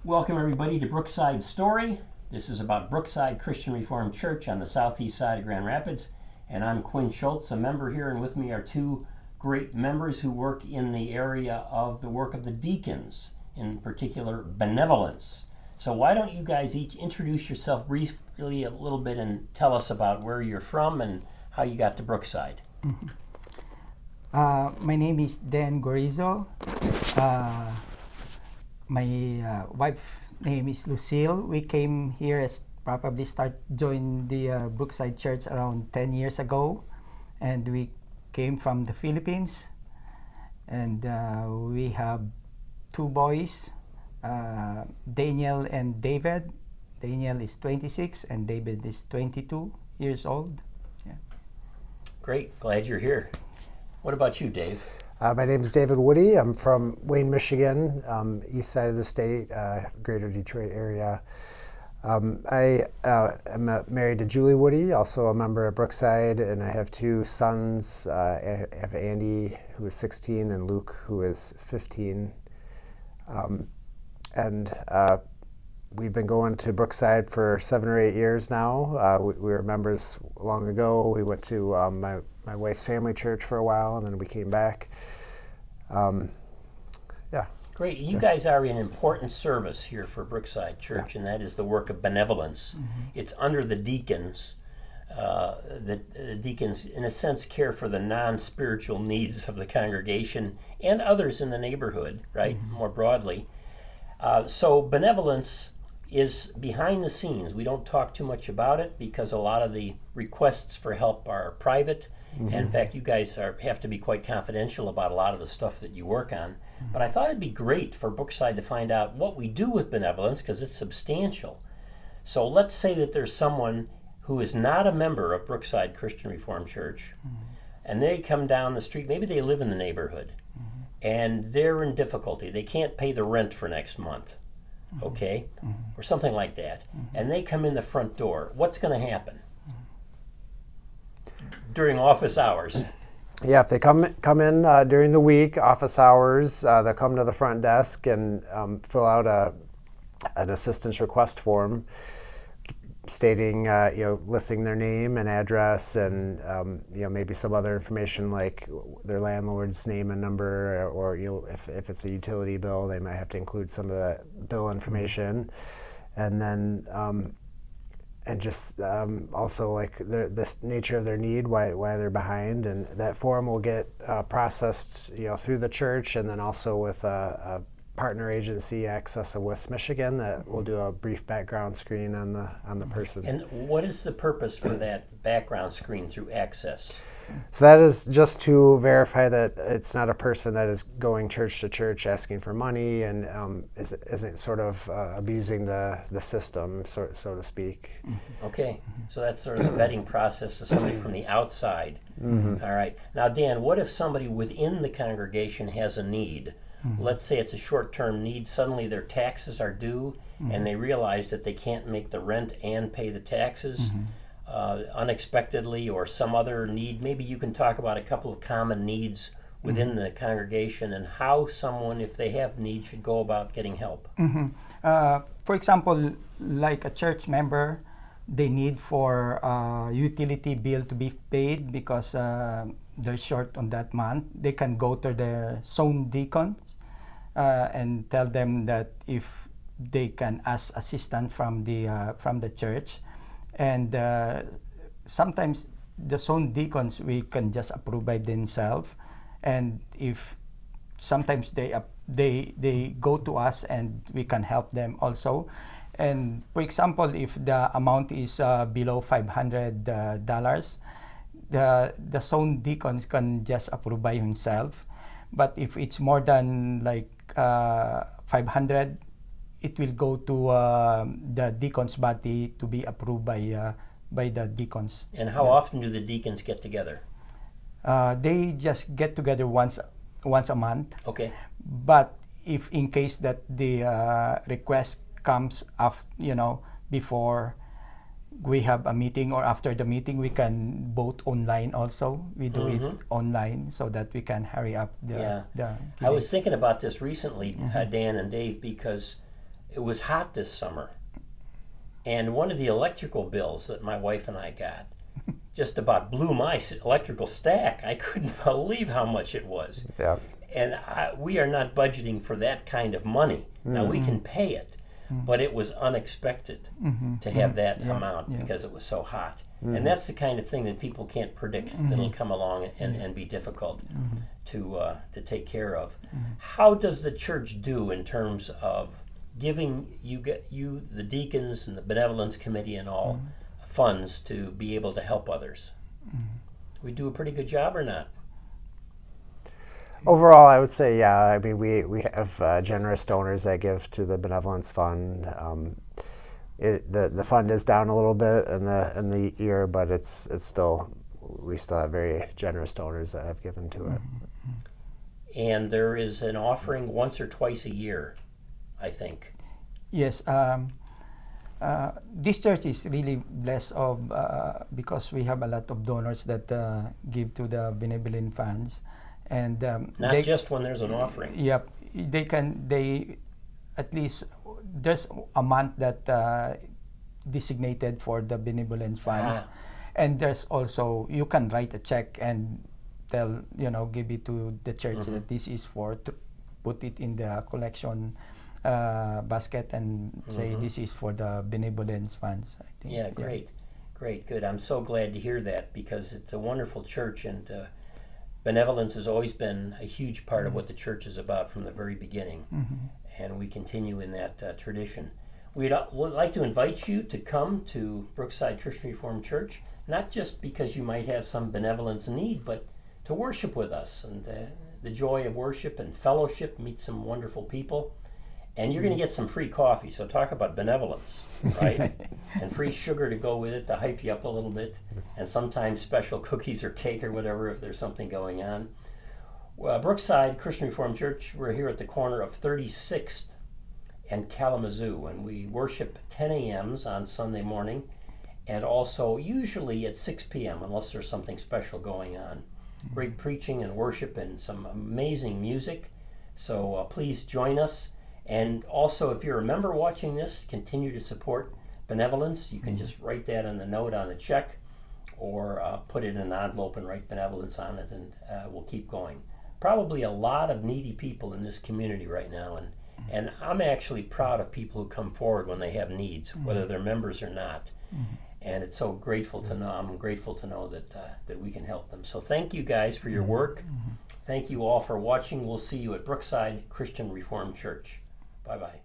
Welcome everybody to Brookside Story. This is about Brookside Christian Reformed Church on the southeast side of Grand Rapids, and I'm Quinn Schultz, a member here, and with me are two great members who work in the area of the work of the deacons, in particular Benevolence. So why don't you guys each introduce yourself briefly a little bit and tell us about where you're from and how you got to Brookside. My name is Dan Gorizo. My wife's name is Lucille. We came here as joined the Brookside Church around 10 years ago, and we came from the Philippines, and we have two boys, Daniel and David. Daniel is 26 and David is 22 years old. Yeah. Great, glad you're here. What about you, Dave? My name is David Woody. I'm from Wayne, Michigan, east side of the state, greater Detroit area. I am married to Julie Woody, also a member of Brookside, and I have two sons. I have Andy, who is 16, and Luke, who is 15. We've been going to Brookside for 7 or 8 years now. We were members long ago. We went to my wife's family church for a while, and then we came back. Great. You guys are an important service here for Brookside Church, and that is the work of benevolence. Mm-hmm. It's under the deacons. The deacons, in a sense, care for the non-spiritual needs of the congregation and others in the neighborhood, right, mm-hmm. more broadly. So benevolence is behind the scenes. We don't talk too much about it because a lot of the requests for help are private. Mm-hmm. And in fact, you guys have to be quite confidential about a lot of the stuff that you work on. Mm-hmm. But I thought it'd be great for Brookside to find out what we do with benevolence because it's substantial. So let's say that there's someone who is not a member of Brookside Christian Reformed Church, mm-hmm. and they come down the street, maybe they live in the neighborhood, mm-hmm. and they're in difficulty. They can't pay the rent for next month, mm-hmm. okay, mm-hmm. or something like that, mm-hmm. and they come in the front door. What's going to happen during office hours? Yeah, if they come in during the week, office hours, they'll come to the front desk and fill out an assistance request form stating, listing their name and address and, maybe some other information like their landlord's name and number, or if it's a utility bill, they might have to include some of the bill information. And then also like the nature of their need, why they're behind, and that form will get processed through the church, and then also with a partner agency, Access of West Michigan, that will do a brief background screen on the person. And what is the purpose for that background screen through Access? So that is just to verify that it's not a person that is going church to church asking for money and isn't sort of abusing the system, so to speak. Okay, so that's sort of the vetting process of somebody from the outside. Mm-hmm. All right. Now, Dan, what if somebody within the congregation has a need? Mm-hmm. Let's say it's a short-term need. Suddenly their taxes are due, mm-hmm. and they realize that they can't make the rent and pay the taxes. Mm-hmm. Unexpectedly, or some other need. Maybe you can talk about a couple of common needs within mm-hmm. the congregation and how someone, if they have needs, should go about getting help. Mm-hmm. For example, like a church member, they need for utility bill to be paid because they're short on that month. They can go to their zone deacons and tell them that if they can ask assistance from the church. And sometimes the zone deacons, we can just approve by themselves. And if sometimes they go to us and we can help them also. And for example, if the amount is below $500, the zone deacons can just approve by himself. But if it's more than like 500, it will go to the deacons body to be approved by the deacons. And how often do the deacons get together? They just get together once a month. Okay. But if in case that the request comes before we have a meeting or after the meeting, we can vote online also. We do mm-hmm. it online so that we can hurry up the I was thinking about this recently, mm-hmm. Dan and Dave, because it was hot this summer, and one of the electrical bills that my wife and I got just about blew my electrical stack. I couldn't believe how much it was. Yeah. And we are not budgeting for that kind of money. Now, we can pay it, but it was unexpected to have that amount because it was so hot. And that's the kind of thing that people can't predict that'll come along and be difficult to take care of. How does the church do in terms of giving you the deacons and the benevolence committee and all funds to be able to help others? We do a pretty good job or not? Overall, I would say, yeah. I mean, we have generous donors that give to the Benevolence Fund. The fund is down a little bit in the year, but it's still, we still have very generous donors that have given to it. And there is an offering once or twice a year, I think. Yes. This church is really blessed because we have a lot of donors that give to the benevolent funds. And Not just when there's an offering. Yep, they at least there's a month that designated for the benevolence funds, and there's also you can write a check and tell give it to the church that this is for to put it in the collection basket and say this is for the benevolence funds. I think. Yeah, great, good. I'm so glad to hear that because it's a wonderful church and. Benevolence has always been a huge part of what the church is about from the very beginning, and we continue in that tradition. We'd like to invite you to come to Brookside Christian Reformed Church, not just because you might have some benevolence need, but to worship with us and the joy of worship and fellowship, meet some wonderful people. And you're going to get some free coffee, so talk about benevolence, right? And free sugar to go with it to hype you up a little bit, and sometimes special cookies or cake or whatever if there's something going on. Brookside Christian Reformed Church, we're here at the corner of 36th and Kalamazoo, and we worship 10 a.m.s on Sunday morning, and also usually at 6 p.m. unless there's something special going on. Great preaching and worship and some amazing music, so please join us. And also, if you're a member watching this, continue to support Benevolence. You can just write that on the note on the check or put it in an envelope and write Benevolence on it, and we'll keep going. Probably a lot of needy people in this community right now, and I'm actually proud of people who come forward when they have needs, whether they're members or not. And it's so grateful to know. I'm grateful to know that we can help them. So thank you guys for your work. Thank you all for watching. We'll see you at Brookside Christian Reformed Church. Bye-bye.